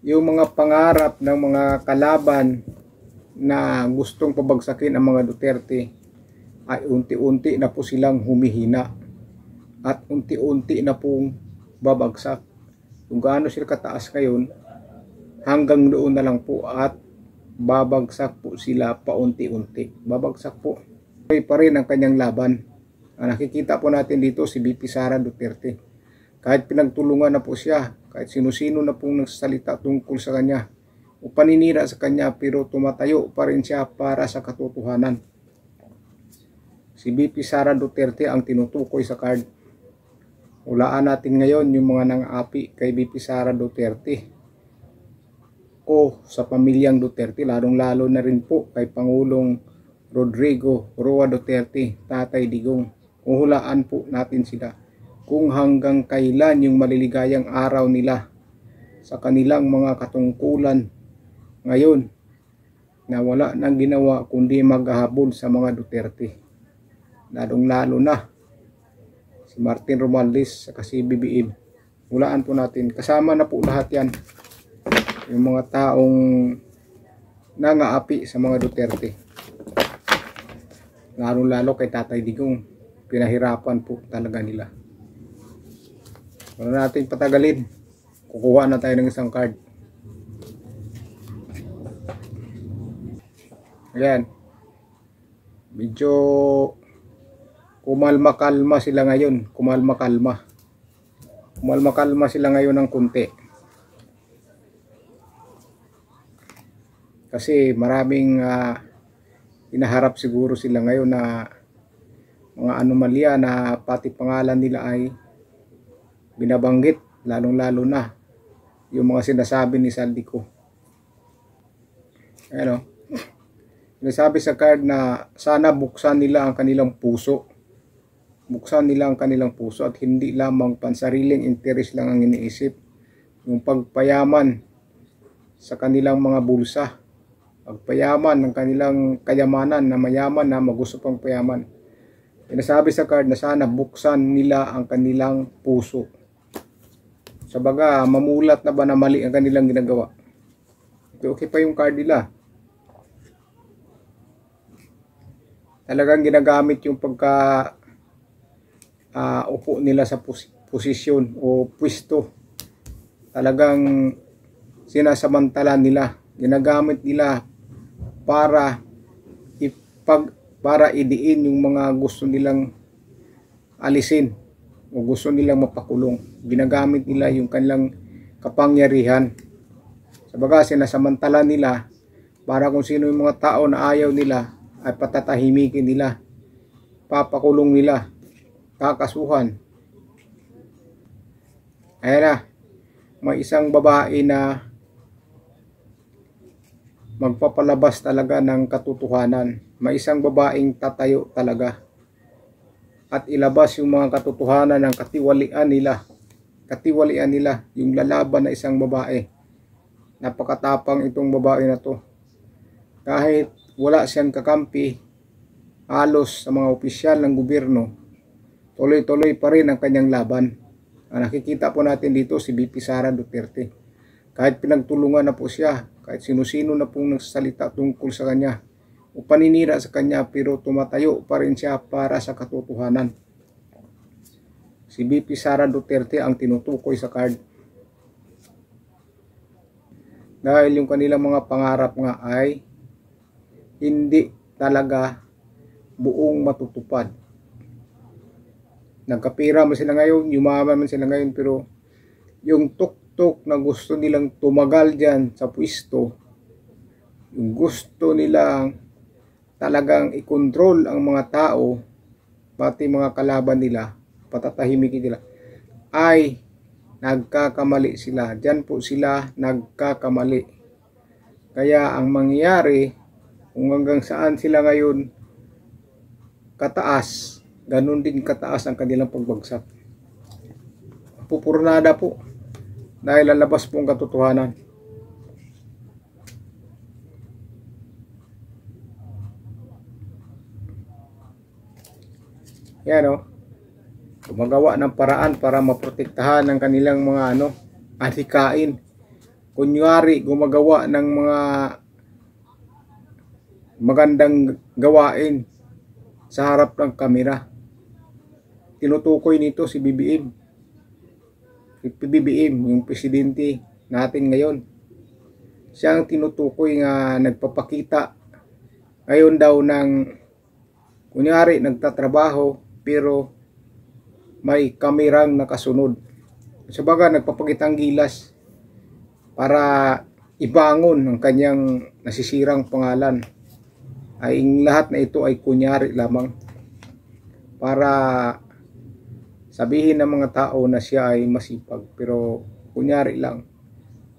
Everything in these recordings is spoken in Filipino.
yung mga pangarap ng mga kalaban na gustong pabagsakin ang mga Duterte ay unti-unti na po silang humihina at unti-unti na pong babagsak. Kung gaano sila kataas ngayon, hanggang doon na lang po at babagsak po sila paunti-unti. Babagsak po. Pa rin ang kanyang laban. Nakikita po natin dito si VP Sara Duterte. Kahit pinagtulungan na po siya, kahit sino-sino na pong nagsasalita tungkol sa kanya o paninira sa kanya, pero tumatayo pa rin siya para sa katotohanan. Si VP Sara Duterte ang tinutukoy sa card. Hulaan natin ngayon yung mga nang-api kay VP Sara Duterte o sa pamilyang Duterte, lalong-lalo na rin po kay Pangulong Rodrigo Roa Duterte, Tatay Digong. Uhulaan po natin sila kung hanggang kailan yung maliligayang araw nila sa kanilang mga katungkulan ngayon na wala nang ginawa kundi maghahabol sa mga Duterte. Lalong-lalo na si Martin Romualdez at si BBM. Hulaan po natin. Kasama na po lahat yan. Yung mga taong nangaapi sa mga Duterte. Lalo-lalo kay Tatay Digong. Pinahirapan po talaga nila. Wala natin patagalin. Kukuha na tayo ng isang card. Ayan. Medyo kumalma-kalma sila ngayon. Kumalma-kalma sila ngayon ng kunti. Kasi maraming hinaharap siguro sila ngayon na mga anomalya na pati pangalan nila ay binabanggit, lalong-lalo na yung mga sinasabi ni Saldico. Ano? Sinasabi sa card na sana buksan nila ang kanilang puso. Buksan nila ang kanilang puso at hindi lamang pansariling interes lang ang iniisip. Yung pagpayaman sa kanilang mga bulsa. Pagpayaman ng kanilang kayamanan na mayaman na magusto pang payaman. Sinasabi sa card na sana buksan nila ang kanilang puso. Sabaga, mamulat na ba na mali ang kanilang ginagawa? Okay pa yung card nila. Talagang ginagamit yung pagka upo nila sa posisyon o pwesto. Talagang sinasamantala nila. Ginagamit nila para idiin yung mga gusto nilang alisin o gusto nilang mapakulong. Ginagamit nila yung kanilang kapangyarihan. Sabaga, sinasamantala nila para kung sino yung mga tao na ayaw nila ay patatahimikin nila, papakulong nila, kakasuhan. Ayan na, may isang babae na magpapalabas talaga ng katotohanan. May isang babaeng tatayo talaga at ilabas yung mga katotohanan ng katiwalian nila. Katiwalian nila yung lalaban na isang babae. Napakatapang itong babae na to. Kahit wala siyang kakampi halos sa mga opisyal ng gobyerno, tuloy-tuloy pa rin ang kanyang laban. Nakikita po natin dito si VP Sara Duterte. Kahit pinagtulungan na po siya, kahit sino-sino na pong nagsasalita tungkol sa kanya o paninira sa kanya, pero tumatayo pa rin siya para sa katotohanan. Si VP Sara Duterte ang tinutukoy sa card. Dahil yung kanilang mga pangarap nga ay hindi talaga buong matutupad. Nagkapira man sila ngayon, yumaman man sila ngayon, pero yung tuktok na gusto nilang tumagal dyan sa pwesto, yung gusto nilang talagang ikontrol ang mga tao, pati mga kalaban nila, patatahimikin nila, ay nagkakamali sila. Dyan po sila nagkakamali. Kaya ang mangyayari, kung hanggang saan sila ngayon kataas, ganun din kataas ang kanilang pagbagsak. Pupurnada po dahil lalabas po ang katotohanan. Yan o. Gumagawa ng paraan para maprotektahan ng kanilang mga adhikain. kunyari gumagawa ng mga magandang gawain sa harap ng kamera. Tinutukoy nito si BBM. Si BBM, yung presidente natin ngayon. Siya ang tinutukoy nga nagpapakita ngayon daw ng kunyari nagtatrabaho pero may kamerang nakasunod. Sabaga nagpapakitang gilas para ibangon ang kanyang nasisirang pangalan. Ay lahat na ito ay kunyari lamang para sabihin ng mga tao na siya ay masipag, pero kunyari lang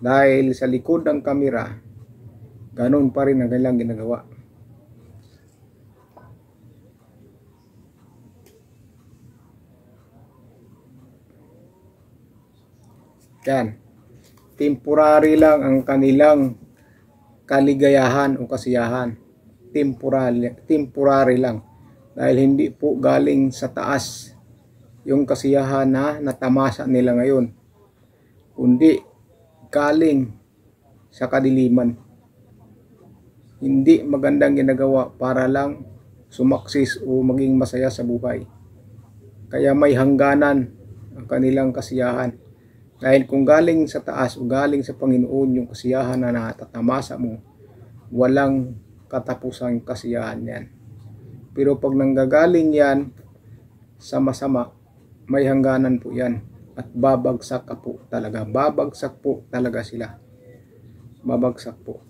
dahil sa likod ng kamera ganun pa rin ang kanilang ginagawa. Yan, temporary lang ang kanilang kaligayahan o kasiyahan. Temporary lang, dahil hindi po galing sa taas yung kasiyahan na natamasa nila ngayon, kundi galing sa kadiliman. Hindi magandang ginagawa para lang sumaksis o maging masaya sa buhay. Kaya may hangganan ang kanilang kasiyahan, dahil kung galing sa taas o galing sa Panginoon yung kasiyahan na natatamasa mo, walang katapusang kasiyahan yan. Pero pag nanggagaling yan sa masama, may hangganan po yan at babagsak ka po talaga. Babagsak po talaga sila. Babagsak po.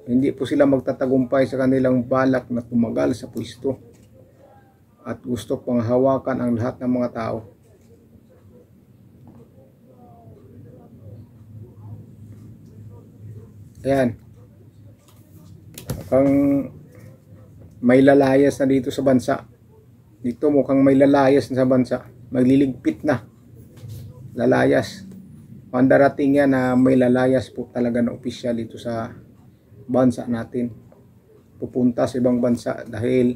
Hindi po sila magtatagumpay sa kanilang balak na tumagal sa pwesto at gusto pang hawakan ang lahat ng mga tao. Ayan. Mukhang may lalayas na dito sa bansa. Dito mukhang may lalayas na sa bansa. Magliligpit na. Lalayas. Pandarating yan na may lalayas po talaga na opisyal dito sa bansa natin. Pupunta sa ibang bansa dahil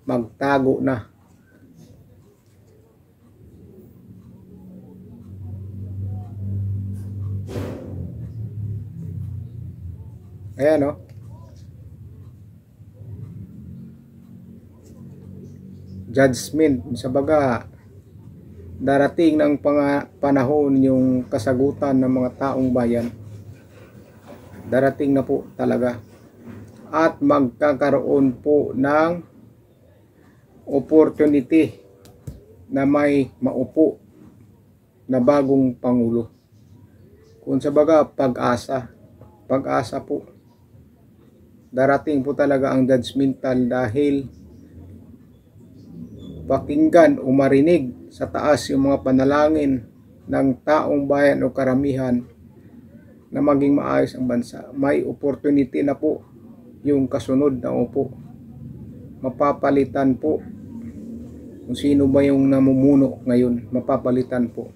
magtago na. Ayan o. Judgment. Sa baga, darating ng panahon yung kasagutan ng mga taong bayan. Darating na po talaga. At magkakaroon po ng opportunity na may maupo na bagong pangulo. Kung sa baga, pag-asa. Pag-asa po. Darating po talaga ang judgmental dahil pakinggan o marinig sa taas yung mga panalangin ng taong bayan o karamihan na maging maayos ang bansa. May opportunity na po yung kasunod na upo. Mapapalitan po kung sino ba yung namumuno ngayon. Mapapalitan po.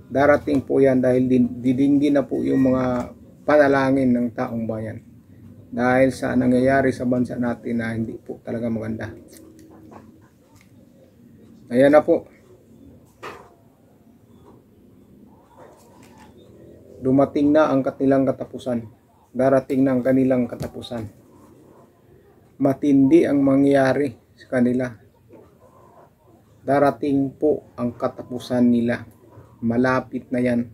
Darating po yan dahil didinggin na po yung mga panalangin ng taong bayan. Dahil sa nangyayari sa bansa natin na hindi po talaga maganda. Ayan na po. Dumating na ang kanilang katapusan. Darating na ang kanilang katapusan. Matindi ang mangyayari sa kanila. Darating po ang katapusan nila. Malapit na yan.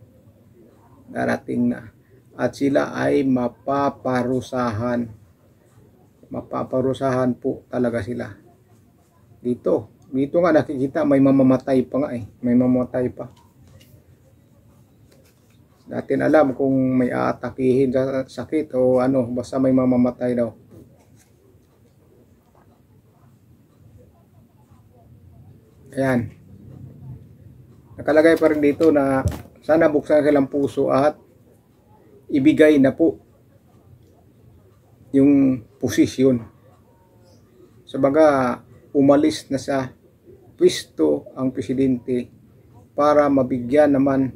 Darating na. At sila ay mapaparusahan. Mapaparusahan po talaga sila. Dito nga nakikita may mamamatay pa nga eh. May mamamatay pa. Natin alam kung may aatakihin sa sakit o ano. Basta may mamamatay daw. Ayan. Nakalagay pa rin dito na sana buksan silang puso at ibigay na po yung posisyon. Sabaga, umalis na sa pwesto ang presidente para mabigyan naman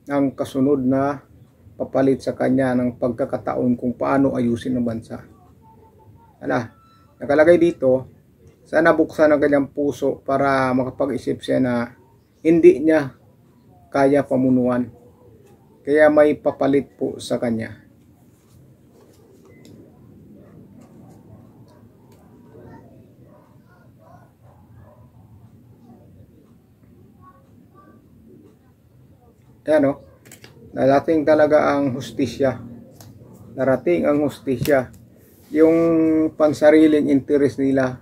ng kasunod na papalit sa kanya ng pagkakataon kung paano ayusin ang bansa. Nakalagay dito, sana buksan ang kanyang puso para makapag-isip siya na hindi niya kaya pamunuan. Kaya may papalit po sa kanya. Yan o. Darating talaga ang hustisya. Darating ang hustisya. Yung pansariling interes nila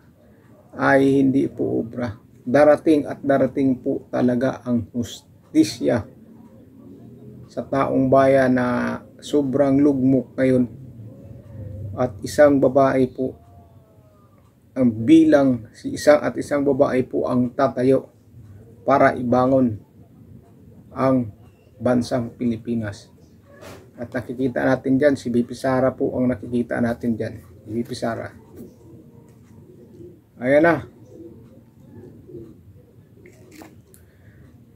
ay hindi po obra. Darating at darating po talaga ang hustisya sa taong bayan na sobrang lugmok ngayon. At isang babae po ang bilang, isang babae po ang tatayo para ibangon ang bansang Pilipinas. At nakikita natin dyan, si VP Sara po ang nakikita natin dyan. VP Sara. Ayan na.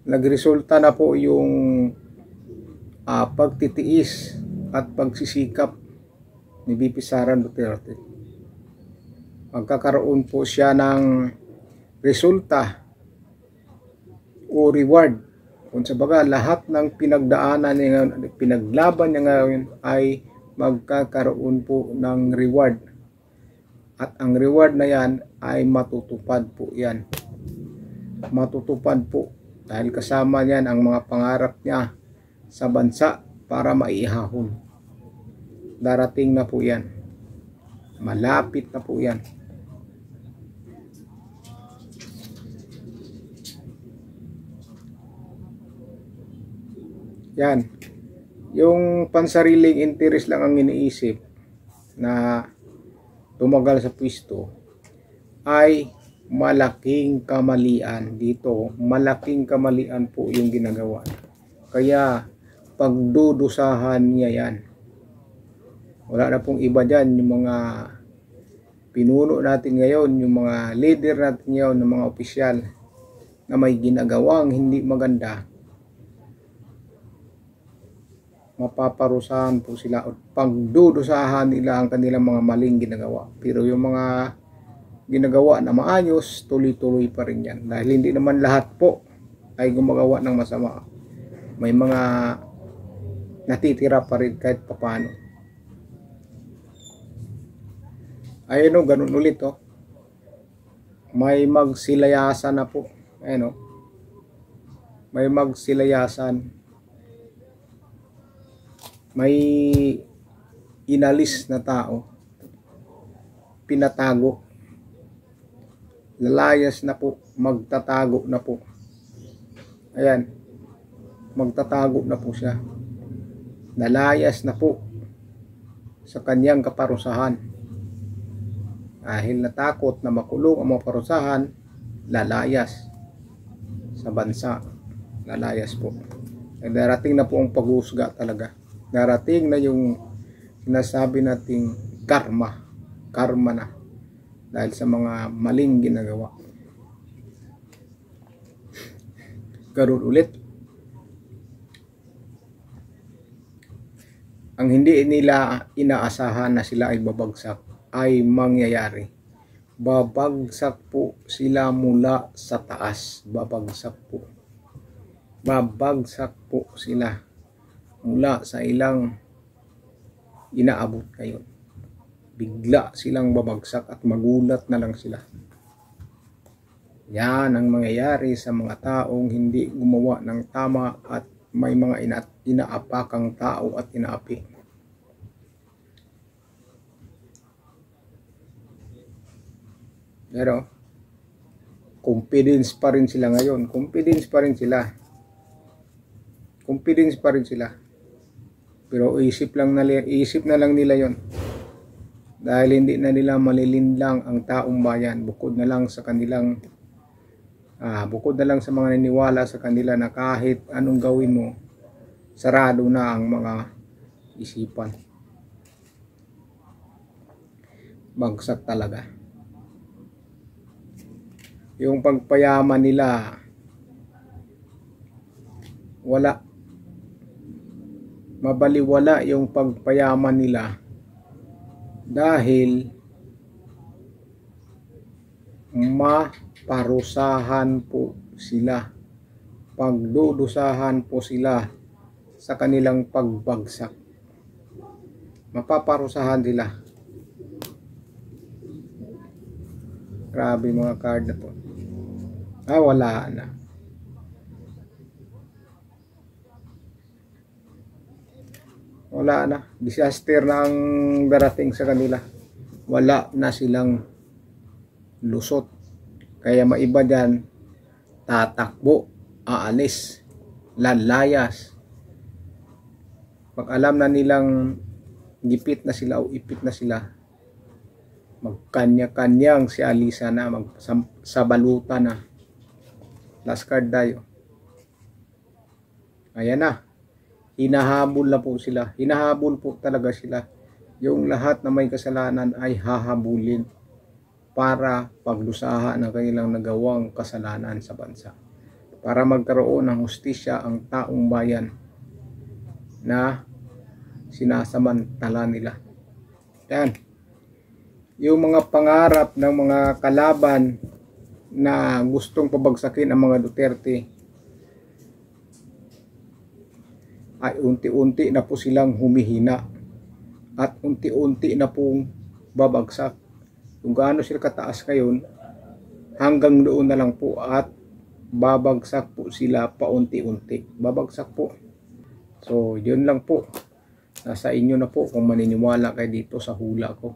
Nagresulta na po yung pagtitiis at pagsisikap ni VP Sara Duterte. Magkakaroon po siya ng resulta o reward. Kung sa baga, lahat ng pinagdaanan niya, pinaglaban niya ngayon ay magkakaroon po ng reward. At ang reward na yan ay matutupad po yan. Matutupad po. Dahil kasama niyan ang mga pangarap niya sa bansa para maihahon. Darating na po yan. Malapit na po yan. Yan. Yung pansariling interes lang ang iniisip na tumagal sa pwesto ay malaking kamalian dito. Malaking kamalian po yung ginagawa. Kaya pagdudusahan niya yan. Wala na pong iba dyan. Yung mga pinuno natin ngayon, yung mga leader natin ngayon, ng mga opisyal na may ginagawang hindi maganda, mapaparusahan po sila at pagdudusahan nila ang kanilang mga maling ginagawa. Pero yung mga ginagawa na maayos, tuloy-tuloy pa rin yan. Dahil hindi naman lahat po ay gumagawa ng masama. May mga natitira pa rin kahit papano. Ayun o, ganun ulit o. May magsilayasan na po. Ayun o. May magsilayasan. May inalis na tao, pinatago, lalayas na po, magtatago na po. Ayan, magtatago na po siya, lalayas na po sa kanyang kaparusahan. Dahil natakot na makulong ang mga parusahan, lalayas sa bansa, lalayas po. Darating na po ang paghusga talaga. Darating na yung sinasabi nating karma na dahil sa mga maling ginagawa. Ganun ulit. Ang hindi nila inaasahan na sila ay babagsak ay mangyayari. Babagsak po sila mula sa taas. Babagsak po. Babagsak po sila mula sa ilang inaabot ngayon. Bigla silang babagsak at magulat na lang sila. Yan ang mangyayari sa mga taong hindi gumawa ng tama at may mga inaapakang tao at inaapi. Pero confidence pa rin sila ngayon. Confidence pa rin sila. Confidence pa rin sila. Pero isip na lang nila yon. Dahil hindi na nila malilinlang ang taong bayan. Bukod na lang sa kanilang bukod na lang sa mga naniwala sa kanila na kahit anong gawin mo, sarado na ang mga isipan. Bagsak talaga. Yung pagpayaman nila, wala. Mabaliwala yung pagpayaman nila dahil maparusahan po sila, pagdudusahan po sila sa kanilang pagbagsak. Mapaparusahan sila. Grabe mga card na to. Wala na. Wala na. Disaster na ang darating sa kanila. Wala na silang lusot. Kaya maiba dyan, tatakbo, aalis, lalayas. Pag alam na nilang gipit na sila o ipit na sila, magkanya-kanyang si Alisa na, magsabaluta na. Last card tayo. Ayan na. Hinahabol na po sila. Hinahabol po talaga sila. Yung lahat na may kasalanan ay hahabulin para paglusahan ng kanilang nagawang kasalanan sa bansa. Para magkaroon ng hustisya ang taong bayan na sinasamantala nila. Yan. Yung mga pangarap ng mga kalaban na gustong pabagsakin ang mga Duterte ay unti-unti na po silang humihina at unti-unti na pong babagsak. Kung gaano sila kataas ngayon, hanggang doon na lang po at babagsak po sila paunti-unti. Babagsak po. So, yun lang po. Nasa inyo na po kung maniniwala kayo dito sa hula ko.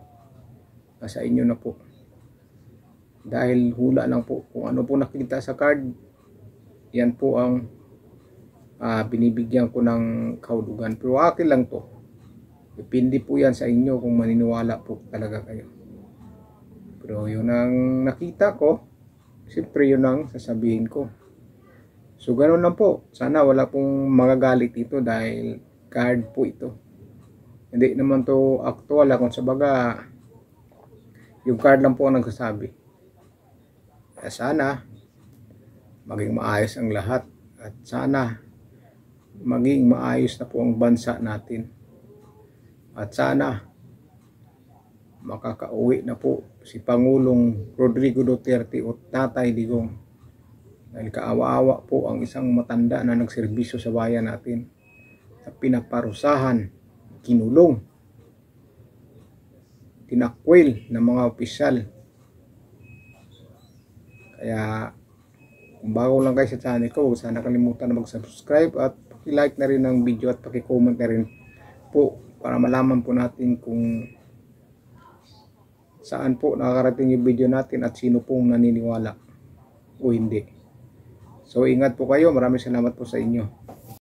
Nasa inyo na po. Dahil hula lang po. Kung ano po nakita sa card, yan po ang binibigyan ko ng kahulugan. Pero akin lang to. Depende po yan sa inyo kung maniniwala po talaga kayo. Pero yun ang nakita ko. Siyempre yun ang sasabihin ko. So ganoon lang po. Sana wala pong magagalit dito dahil card po ito. Hindi naman to actual. Kung sa baga, yung card lang po ang nagsasabi. Kaya sana maging maayos ang lahat. At sana maging maayos na po ang bansa natin. At sana makakauwi na po si Pangulong Rodrigo Duterte o Tatay Digong. Dahil kaawa-awa po ang isang matanda na nagserbisyo sa bayan natin. Sa pinaparusahan, kinulong, tinakwil ng mga opisyal. Kaya kung bago lang kayo sa channel ko, huwag sana kalimutan na mag-subscribe at paki-like na rin ang video at paki-comment na rin po para malaman po natin kung saan po nakakarating yung video natin at sino pong naniniwala o hindi. So ingat po kayo. Maraming salamat po sa inyo.